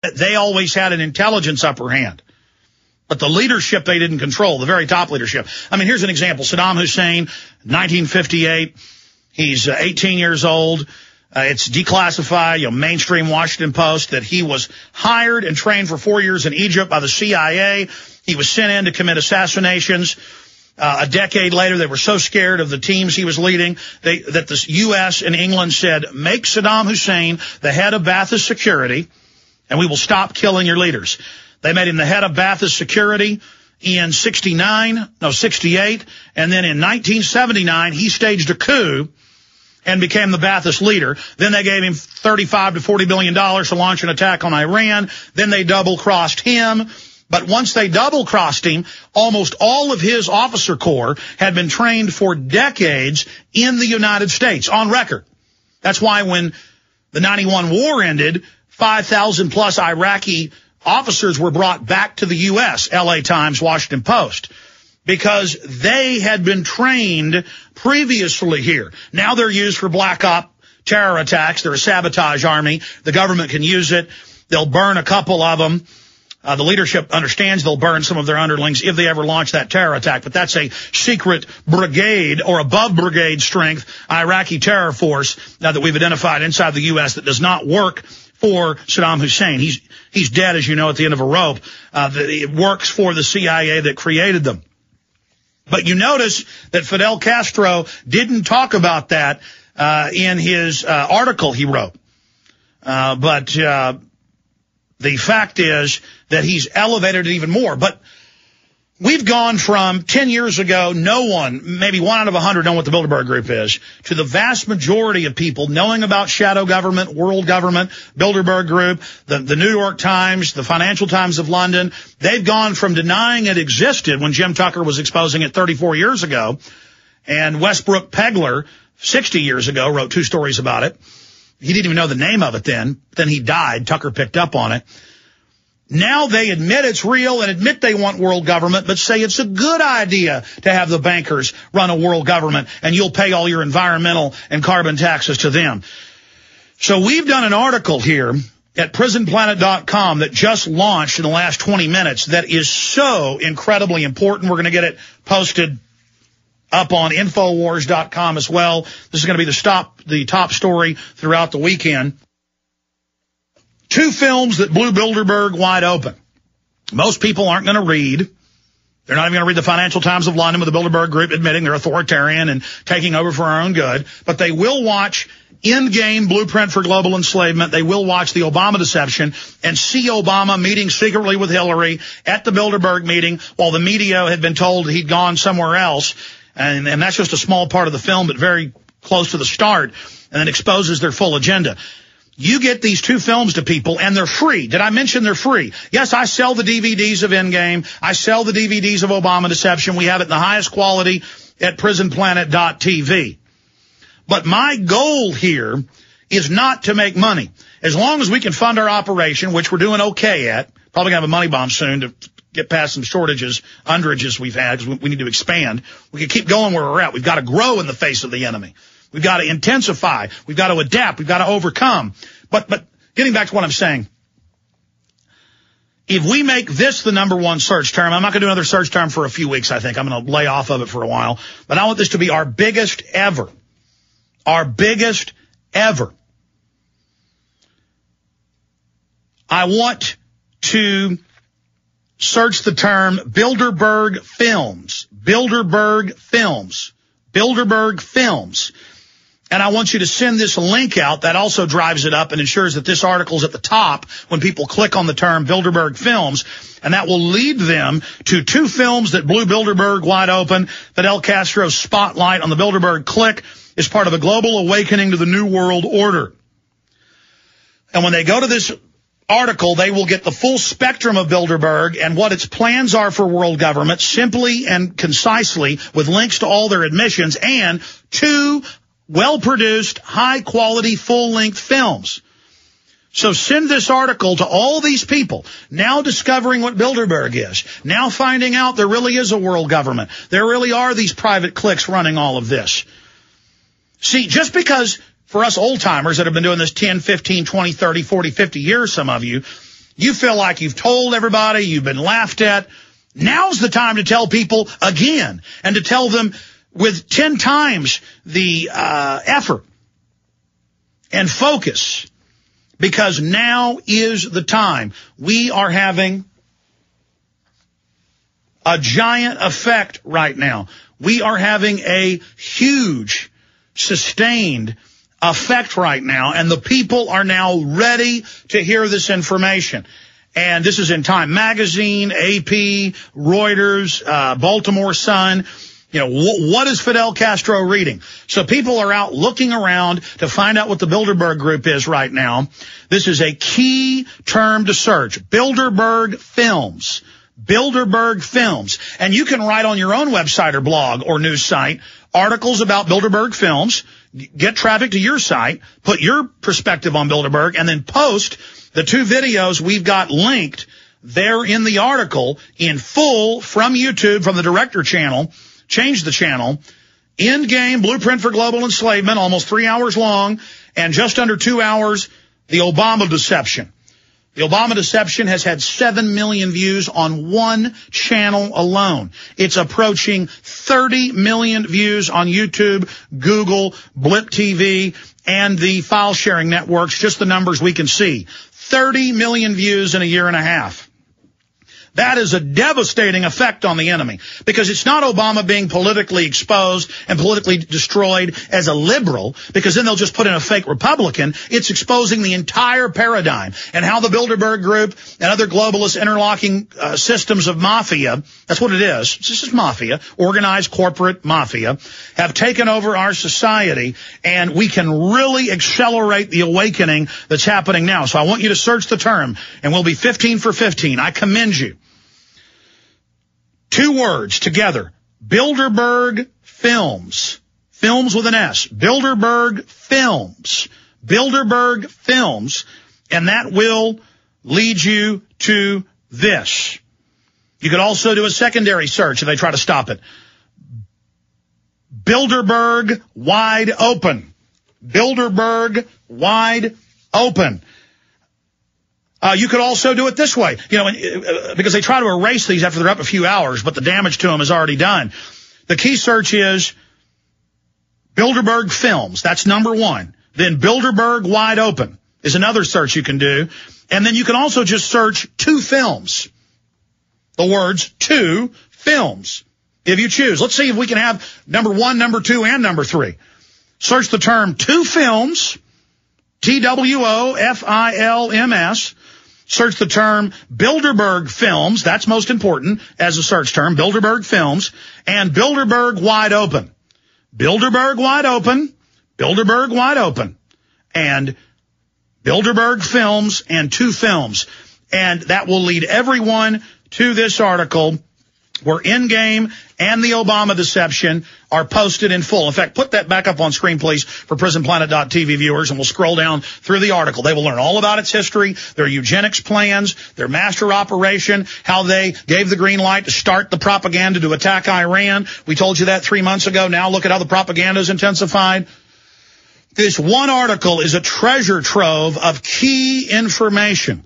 They always had an intelligence upper hand. But the leadership they didn't control, the very top leadership. I mean, here's an example. Saddam Hussein, 1958. He's 18 years old. It's declassified, mainstream Washington Post, that he was hired and trained for 4 years in Egypt by the CIA. He was sent in to commit assassinations. A decade later, they were so scared of the teams he was leading that the U.S. and England said, make Saddam Hussein the head of Ba'athist Security, and we will stop killing your leaders. They made him the head of Ba'athist Security in 68, and then in 1979, he staged a coup and became the Ba'athist leader. Then they gave him $35 to $40 billion to launch an attack on Iran. Then they double-crossed him. But once they double-crossed him, almost all of his officer corps had been trained for decades in the United States, on record. That's why when the 91 war ended, 5,000 plus Iraqi officers were brought back to the U.S., L.A. Times, Washington Post, because they had been trained previously here. Now they're used for black op terror attacks. They're a sabotage army. The government can use it. They'll burn a couple of them. The leadership understands they'll burn some of their underlings if they ever launch that terror attack. But that's a secret brigade or above brigade strength Iraqi terror force that we've identified inside the U.S. that does not work for Saddam Hussein. He's dead, as you know, at the end of a rope. It works for the CIA that created them. But you notice that Fidel Castro didn't talk about that in his article he wrote. But the fact is that he's elevated it even more. But we've gone from 10 years ago, no one, maybe 1 out of 100 know what the Bilderberg Group is, to the vast majority of people knowing about shadow government, world government, Bilderberg Group, the New York Times, the Financial Times of London. They've gone from denying it existed when Jim Tucker was exposing it 34 years ago, and Westbrook Pegler 60 years ago wrote 2 stories about it. He didn't even know the name of it then. Then he died. Tucker picked up on it. Now they admit it's real and admit they want world government, but say it's a good idea to have the bankers run a world government and you'll pay all your environmental and carbon taxes to them. So we've done an article here at prisonplanet.com that just launched in the last 20 minutes that is so incredibly important. We're going to get it posted up on Infowars.com as well. This is going to be the top story throughout the weekend. 2 films that blew Bilderberg wide open. Most people aren't going to read. They're not even going to read the Financial Times of London with the Bilderberg Group admitting they're authoritarian and taking over for our own good. But they will watch Endgame Blueprint for Global Enslavement. They will watch the Obama deception and see Obama meeting secretly with Hillary at the Bilderberg meeting while the media had been told he'd gone somewhere else. And that's just a small part of the film, but very close to the start, and then exposes their full agenda. You get these 2 films to people, and they're free. Did I mention they're free? Yes, I sell the DVDs of Endgame. I sell the DVDs of Obama Deception. We have it in the highest quality at prisonplanet.tv. But my goal here is not to make money. As long as we can fund our operation, which we're doing okay at, probably going to have a money bomb soon to get past some shortages, underages we've had, because we need to expand. We can keep going where we're at. We've got to grow in the face of the enemy. We've got to intensify. We've got to adapt. We've got to overcome. But getting back to what I'm saying, if we make this the #1 search term, I'm not going to do another search term for a few weeks, I think. I'm going to lay off of it for a while. But I want this to be our biggest ever. Our biggest ever. I want to search the term Bilderberg Films. Bilderberg Films. Bilderberg Films. And I want you to send this link out. That also drives it up and ensures that this article is at the top when people click on the term Bilderberg Films. And that will lead them to 2 films that blew Bilderberg wide open. Fidel Castro's spotlight on the Bilderberg clique is part of a global awakening to the New World Order. And when they go to this article, they will get the full spectrum of Bilderberg and what its plans are for world government, simply and concisely, with links to all their admissions, and 2 well-produced, high-quality, full-length films. So send this article to all these people, now discovering what Bilderberg is, now finding out there really is a world government. There really are these private cliques running all of this. See, just because for us old-timers that have been doing this 10, 15, 20, 30, 40, 50 years, some of you, You feel like you've told everybody, you've been laughed at. Now's the time to tell people again, and to tell them with 10 times the effort and focus, because now is the time. We are having a giant effect right now. We are having a huge, sustained effect right now, and the people are now ready to hear this information. And this is in Time Magazine, AP, Reuters, Baltimore Sun. You know, what is Fidel Castro reading? So people are out looking around to find out what the Bilderberg Group is right now. This is a key term to search. Bilderberg Films. Bilderberg Films. And you can write on your own website or blog or news site articles about Bilderberg Films, get traffic to your site, put your perspective on Bilderberg, and then post the 2 videos we've got linked there in the article in full from YouTube, from the Director channel. Change the channel. Endgame, Blueprint for Global Enslavement, almost 3 hours long, and just under 2 hours, the Obama Deception. The Obama Deception has had 7 million views on one channel alone. It's approaching 30 million views on YouTube, Google, Blip TV, and the file sharing networks, just the numbers we can see. 30 million views in a year and a half. That is a devastating effect on the enemy, because it's not Obama being politically exposed and politically destroyed as a liberal, because then they'll just put in a fake Republican. It's exposing the entire paradigm and how the Bilderberg Group and other globalist interlocking systems of mafia, that's what it is. This is mafia, organized corporate mafia, have taken over our society, and we can really accelerate the awakening that's happening now. So I want you to search the term, and we'll be 15 for 15. I commend you. 2 words together. Bilderberg Films. Films with an S. Bilderberg Films. Bilderberg Films. And that will lead you to this. You could also do a secondary search if they try to stop it. Bilderberg Wide Open. Bilderberg Wide Open. You could also do it this way, because they try to erase these after they're up a few hours, but the damage to them is already done. The key search is Bilderberg Films. That's number 1. Then Bilderberg Wide Open is another search you can do. And then you can also just search 2 films. The words 2 films, if you choose. Let's see if we can have number 1, number 2, and number 3. Search the term 2 films, TWOFILMS. Search the term Bilderberg Films. That's most important as a search term. Bilderberg Films. And Bilderberg Wide Open. Bilderberg Wide Open. Bilderberg Wide Open. And Bilderberg Films and 2 films. And that will lead everyone to this article where Endgame and the Obama Deception are posted in full. In fact, put that back up on screen, please, for PrisonPlanet.tv viewers, and we'll scroll down through the article. They will learn all about its history, their eugenics plans, their master operation, how they gave the green light to start the propaganda to attack Iran. We told you that 3 months ago. Now look at how the propaganda is intensified. This one article is a treasure trove of key information.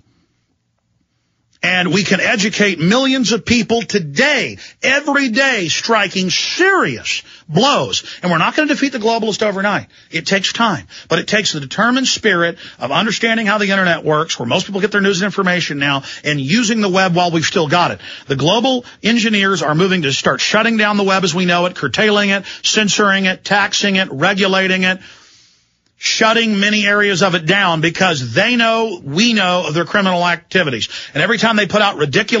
And we can educate millions of people today, every day, striking serious blows. And we're not going to defeat the globalist overnight. It takes time. But it takes the determined spirit of understanding how the internet works, where most people get their news and information now, and using the web while we've still got it. The global engineers are moving to start shutting down the web as we know it, curtailing it, censoring it, taxing it, regulating it, shutting many areas of it down, because they know, we know of their criminal activities. And every time they put out ridiculous